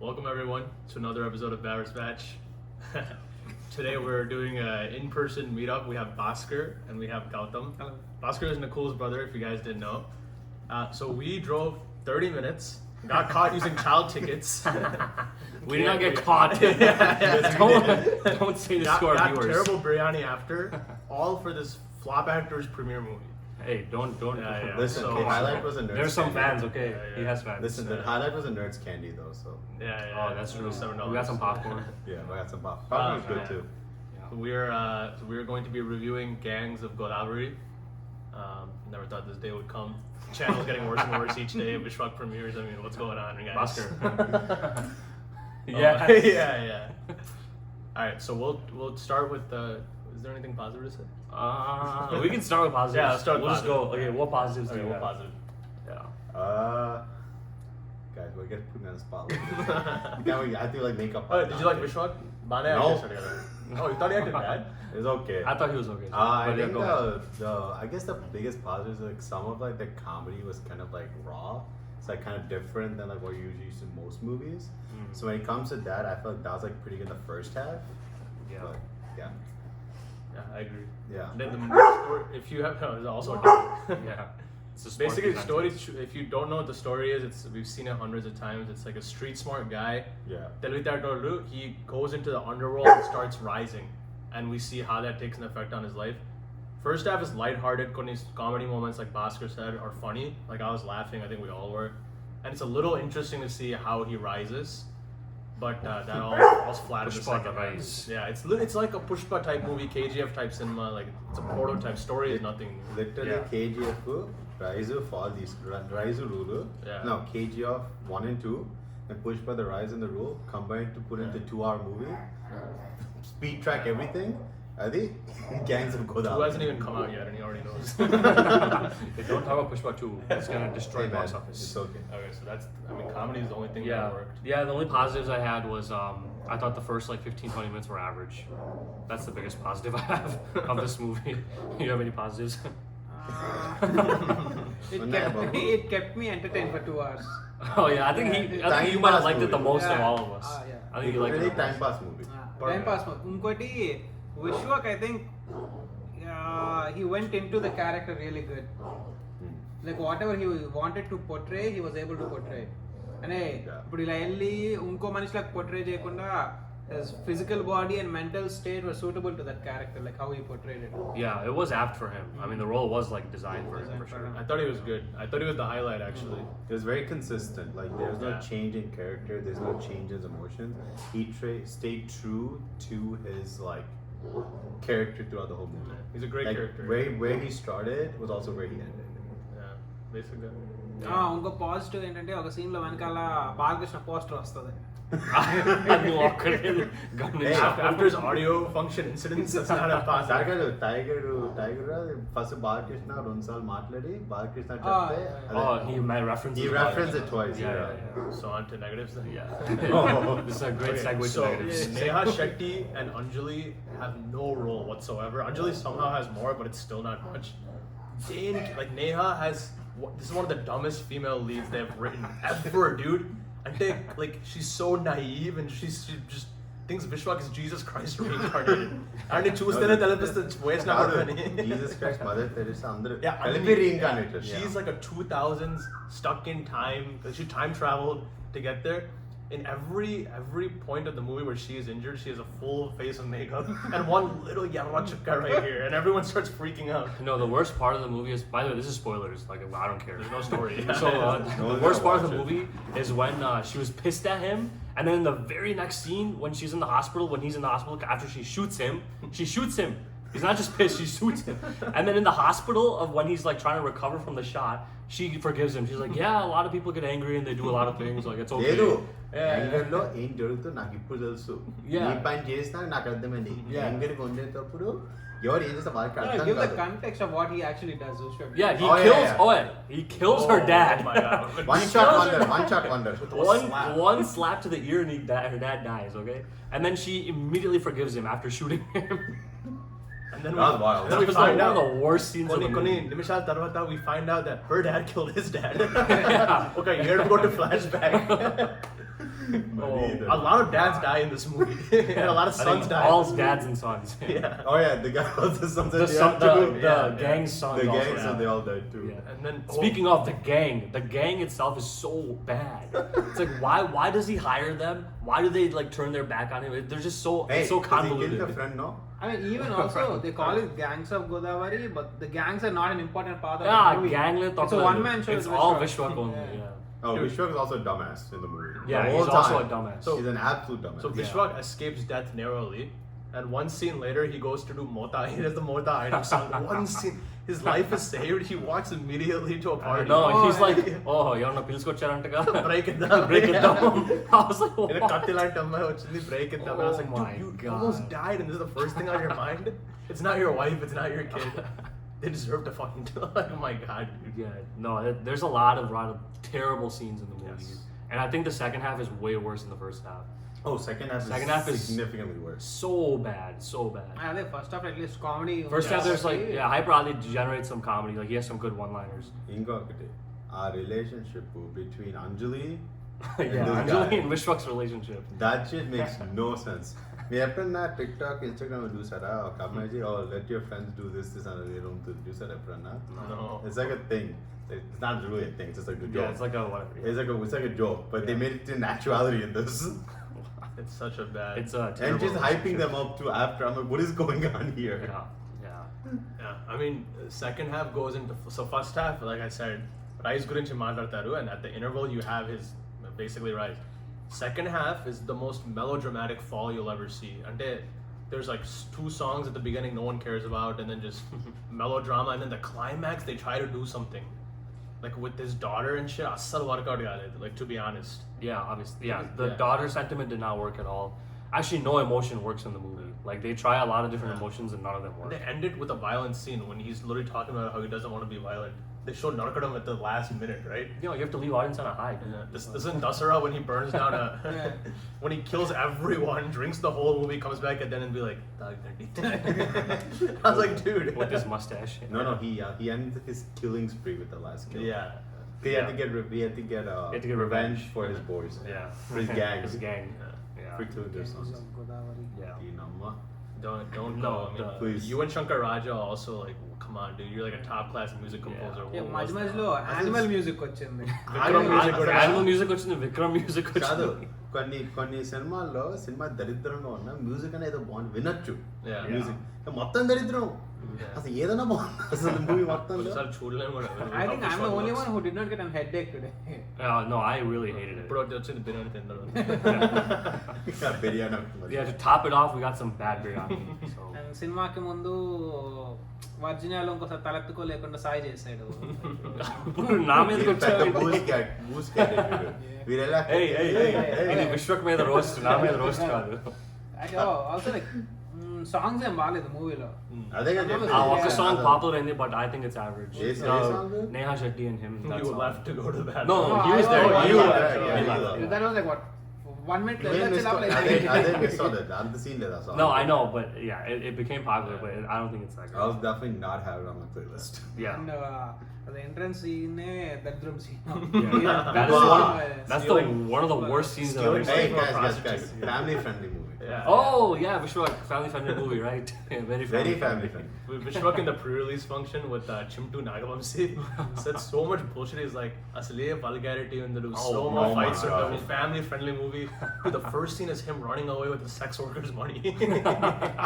Welcome everyone to another episode of Barrett's Batch. Today we're doing an in-person meetup. We have Bhaskar and we have Gautam. Hello. Bhaskar is Nicole's brother, if you guys didn't know. So we drove 30 minutes, got caught using child tickets. We did not get caught. Don't say this to our got viewers. terrible biryani after, all for this Flop Actors premiere movie. Hey, don't. Yeah. Listen, So- the highlight was a Nerds There's some candy. fans, okay? Yeah. He has fans. Listen, the highlight was a Nerds candy though, so Yeah. Oh, that's true. $7. We got some popcorn. yeah, I got some pop. Popcorn was good man. too. So we're going to be reviewing Gangs of Godavari. Never thought this day would come. Channel's getting worse and worse each day. Vishwak premieres. I mean, what's going on, guys? Bhaskar. Yeah. Yeah. yeah. All right, so we'll start with. Is there anything positive to say? We can start with positives. Yeah, let's start with We'll just go. positive. Okay, what positives do Okay, you what have? positive? Yeah. Guys, we're getting put me on the spot. I feel like makeup. Oh, did you like Vishwak? Bane No. acted together. Oh, you thought he acted bad? It's okay. I thought he was okay. I But yeah, think go ahead. I guess the biggest positive is like some of like the comedy was kind of like raw. It's like kind of different than like what you usually see in most movies. So when it comes to that, I felt like that was like pretty good in the first half. Yeah. But, yeah. Yeah, I agree. Yeah. Then if you have, no, there's also a different. Yeah. It's a sport Basically, the defense. story. If you don't know what the story is, we've seen it hundreds of times. It's like a street smart guy. Yeah. He goes into the underworld and starts rising, and we see how that takes an effect on his life. First half is lighthearted. Comedy moments, like Bhaskar said, are funny. Like I was laughing. I think we all were, and it's a little interesting to see how he rises. But that all falls flat in the Pushpa second the half. rise. Yeah, it's like a Pushpa type movie, KGF type cinema. Like it's a prototype. Story is nothing. Literally Yeah. KGF, Rise fall these Rise Rule. Yeah. No, KGF 1 and 2 and Pushpa the Rise and the Rule combined to put into 2-hour movie. Speed track everything. Adi Gangs of Godavari. Who hasn't even come out yet, and he already knows. Hey, don't talk about Pushpa 2. It's gonna destroy Hey, man, box office. It's okay. Okay, so that's. I mean, comedy is the only thing Yeah. that worked. Yeah, the only positives I had was I thought the first like 15-20 minutes were average. That's the biggest positive I have of this movie. You have any positives? It kept me entertained for 2 hours. Oh yeah, I think you Time might have pass liked it the movie. most of Yeah. all of us. Yeah. I think you liked Really it the time most. pass movie. Time pass. Unkoti Vishwak, I think he went into the character really good. Like whatever he wanted to portray, he was able to portray. And ఇప్పుడు ఇలా వెళ్ళి ఇంకో మనిషిలకు portray చేయకుండా his physical body and mental state were suitable to that character, like how he portrayed it. Yeah, it was apt for him. I mean, the role was like designed for him for sure. I thought he was good. I thought he was the highlight actually. It was very consistent. Like there's no Yeah. change in character. There's no change in emotions. He stayed true to his like character throughout the whole movie. He's a great Like character. where he started was also where he ended. Yeah, basically. ఇంకో positive ఏంటంటే ఒక scene లో వెనకాల Balakrishna poster వస్తుంది. Hey, After his audio function incidents, that's not a positive. Tiger first Balakrishna 2 సార్లు మాట్లాడి Balakrishna Ah, చెప్తే yeah. Oh, he might reference. He referenced it twice. Yeah. So on to negatives then. Yeah. Oh. This is a great Okay, segue to so negatives. Neha Shetty and Anjali have no role whatsoever. Anjali somehow has more, but it's still not much. Neha has. This is one of the dumbest female leads they've written ever, dude. And she's so naive and she just thinks Vishwak is Jesus Christ reincarnated. And it choose then waste not money. Jesus Christ, Mother Teresa, అందరూ Yeah, కలిపి reincarnated. She's like a 2000s stuck in time. She time traveled to get there. In every point of the movie where she is injured, she has a full face of makeup and one little yarra chukka right here, and everyone starts freaking out. No, the worst part of the movie is. By the way, this is spoilers. Like, I don't care. There's no story. So No, the worst part of the watch it. movie is when she was pissed at him, and then in the very next scene when she's in the hospital, when he's in the hospital after she shoots him. He's not just pissed, she shoots him. And then in the hospital of when he's like trying to recover from the shot, she forgives him. She's like, yeah, a lot of people get angry and they do a lot of things. Like, it's okay. లేదు Yeah. Anger లో ఏం జరుగుతుందో నాకు ఇప్పుడు తెలుసు Yeah. ఈ పని చేసినా నాకు అర్థమైంది Yeah. యాంగర్ ఉండేటప్పుడు ఎవరు ఏం చేస్తే వాళ్ళకి అర్థం Give the కాదు context of what he actually does. Vishwak. Yeah, he Oh, yeah, kills. yeah. Oh, yeah, he kills her dad. Oh my god. one shot wonder One slap to the ear and her dad dies. Okay, and then she immediately forgives him after shooting him. And then That was wild. then That we was find one out of the worst scenes of the కొన్ని movie. నిమిషాల తర్వాత we find out that her dad killed his dad. Yeah. Okay, here we go to flashback. A lot of dads die in this movie. And a lot of I sons think die. all dads and sons. Yeah. Oh yeah, the guy was the sons. The, son, the Yeah. gang's sons. The also, gang, so yeah. they all died too. Yeah. And then Speaking of the gang itself is so bad. It's like why does he hire them? Why do they like turn their back on him? They're just so Hey, it's so does he kill convoluted. the friend, no? I mean, even also they call it gangs of Godavari, but the gangs are not an important part of Yeah, the movie. gang It's a one-man show. It's with all Vishwa. Vishwak only. Yeah. Yeah. Oh, Dude. Vishwak is also a dumbass in the movie. Yeah, The he's whole also a time. dumbass. So- He's an absolute dumbass. So Vishwak escapes death narrowly, and one scene later he goes to do Mota. He does the Mota item song. One scene, his life is saved. He walks immediately to a party. No, Oh, he's like, yeah. oh, ఎవరన్నా పిలుచుకొచ్చారంటగా Break it down. break it Yeah. down. I was like, In a what? కత్తి లాంటి అమ్మాయి వచ్చింది, break it down. I was like, Oh my dude, you God. almost died, and this is the first thing on your mind. It's not your wife. It's not your kid. They deserve to fucking die. Oh my god, dude. Yeah, no, there's a lot of terrible scenes in the movie. Yes. And I think the second half is way worse than the first half. Oh, second half is significantly worse. So bad, so bad. అదే first half at least comedy First half, there's like, yeah, Hyper Ali generates some comedy. Like, he has some good one-liners. ఇంకొకటి ఆ relationship between Anjali Yeah, this Anjali guy. and Vishwak's relationship. That shit makes no sense మీరు ఎప్పుడన్నా TikTok Instagram చూసారా ఒక అమ్మాయి oh let your friends do this చూసారా ఎప్పుడన్నా No. It's like a thing it's not really a thing, it's just like a Yeah, joke. it's like a whatever. It's like a joke, but they made it in actuality in this. It's such a bad. It's a And terrible just hyping relationship. them up too after. I'm like, what is going on here? Yeah, yeah. Yeah, I mean, second half goes into so first half, like I said, Rise గురించి మాట్లాడతారు, and at the interval you have his basically Rise. Second half is the most melodramatic fall you'll ever see. Ante there's like two songs at the beginning no one cares about, and then just melodrama, and then the climax they try to do something, like with his daughter and shit. Assal workout కాలేదు, like to be honest. Yeah, obviously. Yeah, the Yeah. daughter sentiment did not work at all. Actually, no emotion works in the movie. Like, they try a lot of different emotions and none of them work. They end it with a violent scene when he's literally talking about how he doesn't want to be violent. They show Narkadam at the last minute, right? You know, you have to leave audience on a high. Yeah. This isn't Dasara when he burns down a Yeah. when he kills everyone, drinks the whole movie, comes back at the end and be like, "Tag Dandi." I was like, dude. With his mustache. No, he ended his killing spree with the last kill. Yeah. He had to Yeah. get he had to get He had to get revenge revenge. for his boys. Yeah. For his gang. His gang. Yeah. Yeah. For killing their sons. Godavari Yeah. ఈ నమ్మ. Don't No, go. I mean, please. you and Shankar Raja also like, come on, dude. You're like a top class music composer. Yeah, What మధ్య was మధ్యలో that? Animal music వచ్చింది Vikram music కూడా. Animal music వచ్చింది, Vikram music కాదు వచ్చింది. కొన్ని సినిమాల్లో cinema దరిద్రంగా ఉన్న మ్యూజిక్ అనేది ఏదో బాగుంది వినొచ్చు Yeah. మ్యూజిక్ మొత్తం దరిద్రం Yeah. అసలు ఏదైనా బాగుంది అసలు మూవీ మొత్తం ఒకసారి చూడలేము కూడా. I think I'm the only one who did not get an headache today No, I really hated it. ఇప్పుడు వచ్చింది బిర్యానీ తింటారు. Biryani Yeah, to top it off, we got some bad biryani. So. And సినిమాకి ముందు వర్జినియాలో ఇంకోసారి తలెత్తుకోలేకుండా సాయి చేశాడు ఇప్పుడు నా మీదకి వచ్చావు. Hey, ఇది విశ్వక్ మీద రోస్ట్, నా మీద రోస్ట్ కాదు. ఆల్సో లైక్ సాంగ్స్ ఏం బాగాలేదు మూవీలో అదే కదా ఆ ఒక్క సాంగ్ పాపులర్ అయింది, but I think it's average. A song? Neha Shetty and him. that You song. left to go to that. No, Oh, he was there. I- You I- were I- there. yeah, He yeah, left. yeah. That was like what 1 minute అదే miss అవ్వలేదు అంత scene లేదా song No, I know, but yeah, it became popular, but I don't think it's that I was good. definitely not having it on my playlist. Yeah. And అది entrance సీనే దరిద్రం scene Yeah. That is Wow. that's one of the worst scenes I've ever Hey seen. guys, family friendly movie. Yeah. Oh yeah, Vishwak, family friendly movie, right? Very Very family family friendly. Vishwak in the pre-release function with Chimtu Nagavamsi said so much bullshit. He's like, "Asliye vulgarity and the Oh, slow mo oh my fights are God. the family-friendly movie." Dude, the first scene is him running away with the sex workers' money.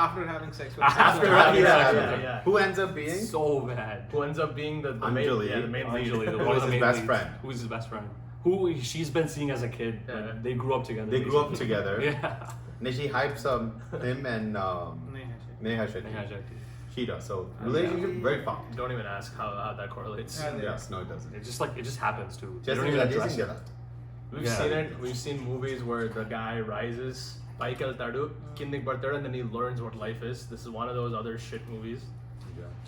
After having sex After Yeah, having yeah, sex, yeah. yeah. Who ends up being? So bad. Who ends up being the main, Anjali. yeah, the main lead. Anjali, Who one is of the his main best leads. friend? Who is his best friend? Who she's been seeing as a kid. Like, Yeah. they grew up together. They grew up basically. together. Yeah. And she hypes him and Neha Shetty. Neha Shetty. She does. So relationship very fun. Don't even ask how that correlates. Yeah. Yes, no, it doesn't. It just happens too. You Just don't even like address Jason it. Gela. We've Yeah. seen it. We've seen movies where the guy rises, pike eltadu, kindik bartadu, and then he learns what life is. This is one of those other shit movies.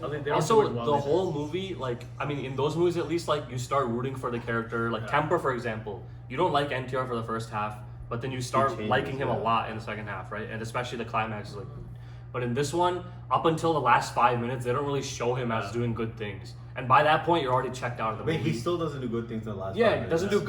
I mean, they don't Also, do it well. the whole movie, like, I mean, in those movies at least, like, you start rooting for the character. Like, Yeah. Temper, for example. You don't like NTR for the first half, but then you start changes, liking him a yeah. lot in the second half, right? And especially the climax is like. But in this one, up until the last 5 minutes, they don't really show him as Yeah. doing good things. and by that point you're already checked out of the Wait, movie. he still doesn't do good things in the last. Yeah, 5 he minutes. doesn't do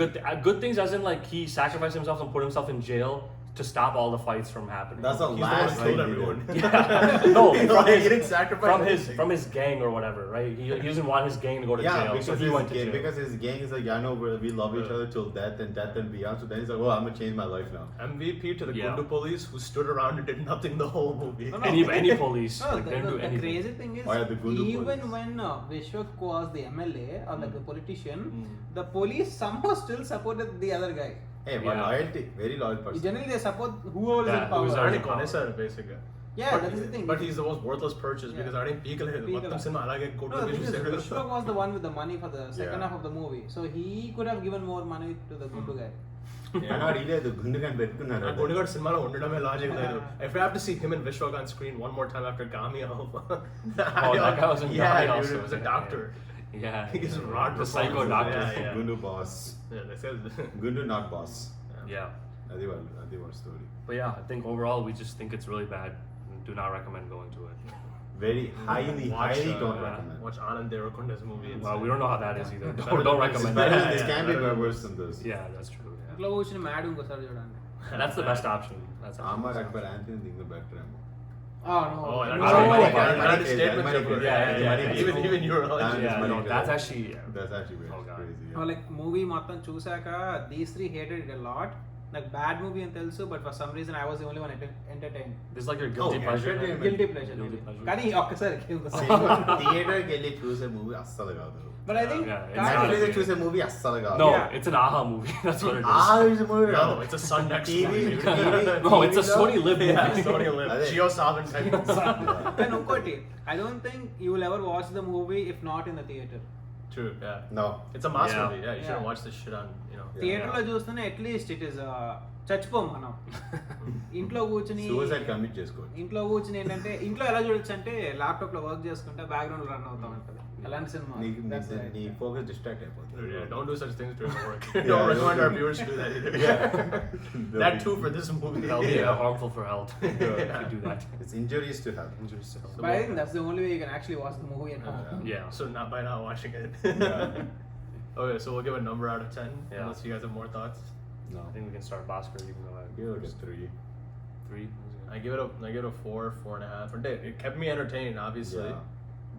good things as in like he sacrificed himself and put himself in jail to stop all the fights from happening. That's the He's the one last who thing killed he everyone. did. Yeah. No, He's from like, he his, didn't sacrifice anything. from his gang or whatever, right? He doesn't want his gang to go to Yeah, jail, because so he his went to gang, jail. because his gang is like, I know we love each Yeah. other till death and beyond. So then he's like, oh, I'm gonna change my life now. MVP to the Yeah. Gundu police who stood around and did nothing the whole movie. No, no. any police No, like, the, didn't the, do the anything. crazy thing is, Oh, yeah, the Gundu even police. when Vishwak was the MLA or like the politician, Mm. the police somehow still supported the other guy. Hey, but Yeah. loyalty, very loyal person. Generally, they support whoever is Yeah, in power. who's Arnie power. Konesar, basically. Yeah, but, that is the thing. But he's the most worthless purchase Yeah. because Arnie Peekale Peekale. cinema alage No, kotu the thing bishu is, seru. Vishwak was the one with the money for the second Yeah. half of the movie, so he could have given more money to the Gundu guy. Not really, the Gundugan పెట్టుకున్నాడు. ఆ గుండుగాడు సినిమాలో ఉండడమే logic లేదు. If I have to see him and Vishwak on screen one more time after Gami, Oh, that guy was in yeah, Gami dude, also. he was a doctor. Yeah, He's yeah. rod the psycho performances. doctor. Yeah, yeah. Gundu boss. Yeah, they said. Gundu not boss. Yeah. అది వాళ్ళ story. But yeah, I think overall we just think it's really bad. Do not recommend going to it. Very highly don't yeah. recommend. Watch Anand Devarakonda's movie. Well, we don't know how that is either. Better Don't than recommend this. Better that. than this Yeah, can be better than worse than this. Yeah, that's true. Yeah. ఇంట్లో కూర్చుని mad ఇంకోసారి చూడండి. That's the best option. That's Amar Akbar Anthony think the better ఏమో. Oh no. Oh, I that's don't know right. about United that. Statements Money are case, good. yeah. Even you're like, That is Yeah, money no, case. that's actually That's actually Oh, God. crazy. No, like movie మొత్తం చూసాక these three hated it a lot. Like bad movie అని తెలుసు, but for some reason I was the only one entertained. this is like your guilty Oh, pleasure. entertainment. Guilty pleasure. Guilty maybe. pleasure. కానీ ఒక్కసారి థియేటర్కి వెళ్ళి చూసే movie అస్సలు కాదు. But I think Yeah, it's కాదు. not- Netflix చూసే movie అస్సలు కాదు. No, Yeah. it's an aha movie. That's what it is. ఆ is a movie no, it's a Sun Next TV movie. No, it's a Sony Live movie. Yeah, Sony Live. Adhe. Geo Savan type. Then ఇంకోటి, I don't think you will ever watch the movie if not in the theater. True, yeah. No. It's a mass Yeah. movie. Yeah, you shouldn't Yeah. watch this shit on, you know. Yeah. Theatre లో చూస్తేనే at least it is చచ్చిపోం మనం. ఇంట్లో కూర్చుని suicide commit చేసుకోవచ్చు. ఇంట్లో కూర్చుని ఏంటంటే ఇంట్లో ఎలా చూడొచ్చు అంటే ల్యాప్టాప్ లో వర్క్ చేసుకుంటే బ్యాక్గ్రౌండ్ రన్ అవుతా ఉంటది. అలాంటి సినిమా. That's right. నీ ఫోకస్ డిస్ట్రాక్ట్ అయిపోతుంది. Yeah, don't do such things during work. Yeah, Don't recommend don't our do- viewers to do that either. Yeah. That too for this movie. That'll be Yeah. harmful for health if you do that. It's injuries to health. Injuries to health. But I think that's the only way you can actually watch the movie at home. Yeah. So not by not watching it. Yeah. Okay, so we'll give a number out of 10. Yeah. Unless you guys have more thoughts. No. I think we can start Bhaskar. You can go ahead. Give it a 3. 3. I give it a 4, 4.5. And it kept me entertained, obviously. Yeah.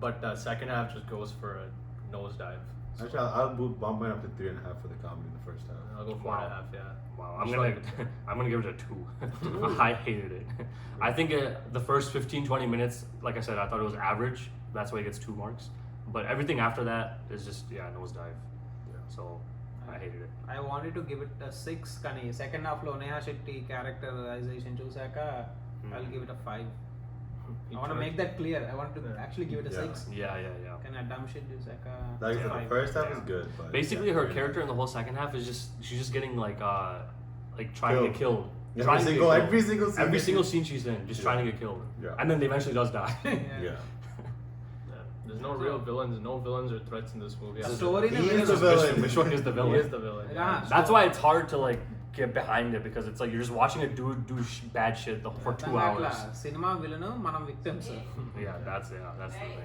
But second half just goes for a nosedive. So Actually, I'll bump it up to 3.5 for the comedy in the first half. I'll go 4.5. Yeah. Wow, Just I'm gonna give it a 2. I hated it. I think the first 15-20 minutes, like I said, I thought it was average. That's why it gets 2 marks. But everything after that is just nosedive. Yeah. So I hated it. I wanted to give it a 6 కానీ second half లో Neha Shetty characterisation చూసాక I'll give it a 5. I want to make that clear. I want to actually give it a Yeah. 6. Yeah. కానీ ఆ dumb shit చూసాక Like the 5. first half is good, but Basically, yeah, her very character in nice. the whole second half is she's just getting like trying to get killed. Every Trying to get single- killed. every single scene Every that single she- scene she's in, just Yeah. trying to get killed. Yeah. And then they eventually does die. Yeah. Yeah. There's no real villains, no villains or threats in this movie. The story He is the villain. Vishwak is the He villain. is the villain. Yeah. That's why it's hard to like get behind it because it's like you're just watching a dude do bad shit for 2 hours. Cinema villain మనం victims. Yeah, that's the thing.